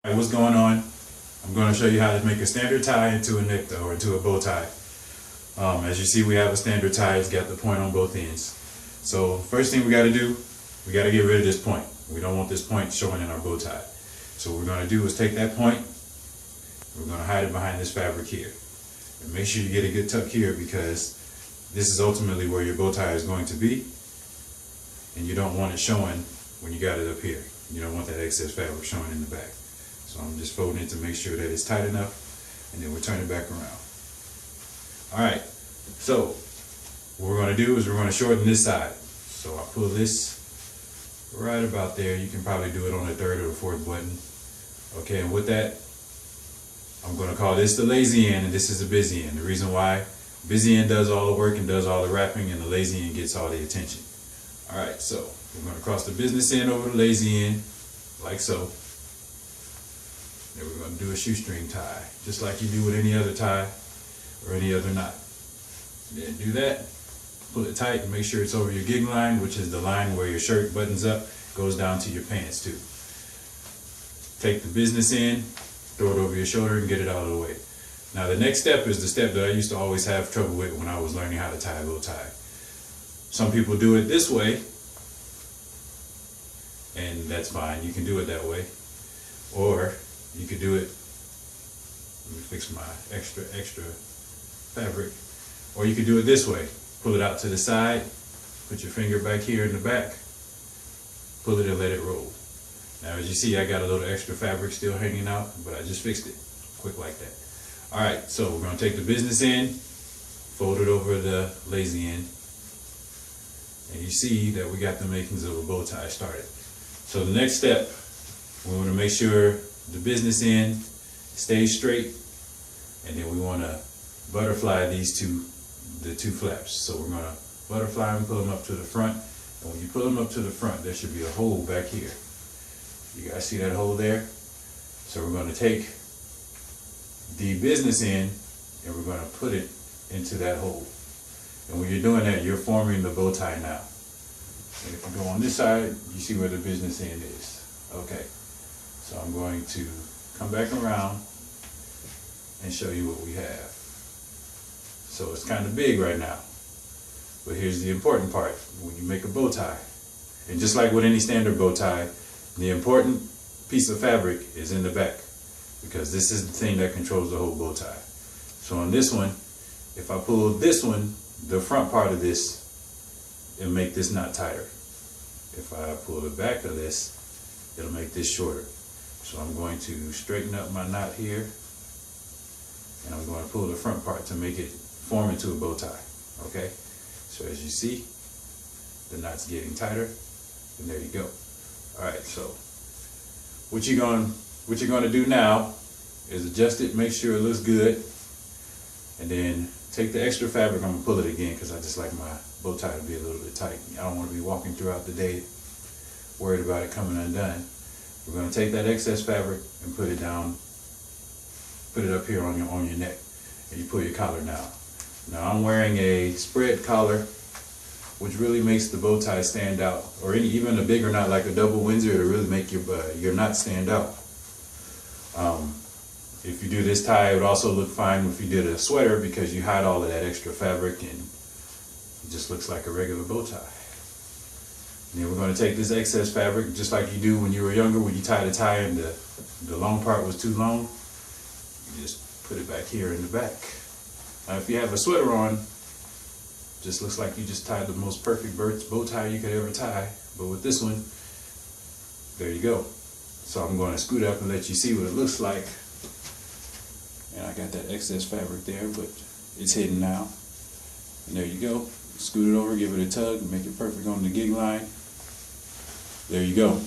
Alright, what's going on? I'm going to show you how to make a standard tie into a necktie or into a bow tie. As you see, we have a standard tie. It's got the point on both ends. So first thing we got to do, we got to get rid of this point. We don't want this point showing in our bow tie. So what we're going to do is take that point, we're going to hide it behind this fabric here. And make sure you get a good tuck here, because this is ultimately where your bow tie is going to be. And you don't want it showing when you got it up here. You don't want that excess fabric showing in the back. So I'm just folding it to make sure that it's tight enough, and then we'll turn it back around. Alright, so what we're going to do is we're going to shorten this side. So I'll pull this right about there. You can probably do it on the third or the fourth button. Okay, and with that, I'm going to call this the lazy end, and this is the busy end. The reason why, busy end does all the work and does all the wrapping, and the lazy end gets all the attention. Alright, so we're going to cross the business end over the lazy end, like so. Then we're going to do a shoestring tie, just like you do with any other tie or any other knot. Then do that, pull it tight and make sure it's over your gig line, which is the line where your shirt buttons up, goes down to your pants too. Take the business end, throw it over your shoulder and get it out of the way. Now the next step is the step that I used to always have trouble with when I was learning how to tie a bow tie. Some people do it this way, and that's fine. You can do it that way. Or you could do it, let me fix my extra fabric. Or you could do it this way. Pull it out to the side, put your finger back here in the back, pull it and let it roll. Now as you see, I got a little extra fabric still hanging out, but I just fixed it quick like that. Alright, so we're going to take the business end, fold it over the lazy end, and you see that we got the makings of a bow tie started. So the next step, we want to make sure the business end stays straight, and then we want to butterfly the two flaps. So we're going to butterfly and pull them up to the front, and when you pull them up to the front, there should be a hole back here. You guys see that hole there? So we're going to take the business end and we're going to put it into that hole. And when you're doing that, you're forming the bow tie now. And if you go on this side, you see where the business end is. Okay. So I'm going to come back around and show you what we have. So it's kind of big right now. But here's the important part. When you make a bow tie, and just like with any standard bow tie, the important piece of fabric is in the back, because this is the thing that controls the whole bow tie. So on this one, if I pull this one, the front part of this, it'll make this knot tighter. If I pull the back of this, it'll make this shorter. So I'm going to straighten up my knot here, and I'm going to pull the front part to make it form into a bow tie. Okay? So as you see, the knot's getting tighter, and there you go. Alright, so what you're going to do now is adjust it, make sure it looks good, and then take the extra fabric. I'm going to pull it again because I just like my bow tie to be a little bit tight. I don't want to be walking throughout the day worried about it coming undone. We're going to take that excess fabric and put it down, put it up here on your neck, and you pull your collar down. Now I'm wearing a spread collar, which really makes the bow tie stand out, or even a bigger knot like a double Windsor, it'll really make your knot stand out. If you do this tie, it would also look fine if you did a sweater, because you hide all of that extra fabric and it just looks like a regular bow tie. And then we're going to take this excess fabric, just like you do when you were younger, when you tied a tie and the long part was too long, you just put it back here in the back. Now if you have a sweater on, just looks like you just tied the most perfect bow tie you could ever tie. But with this one, there you go. So I'm going to scoot up and let you see what it looks like. And I got that excess fabric there, but it's hidden now. And there you go. Scoot it over, give it a tug, make it perfect on the gig line. There you go.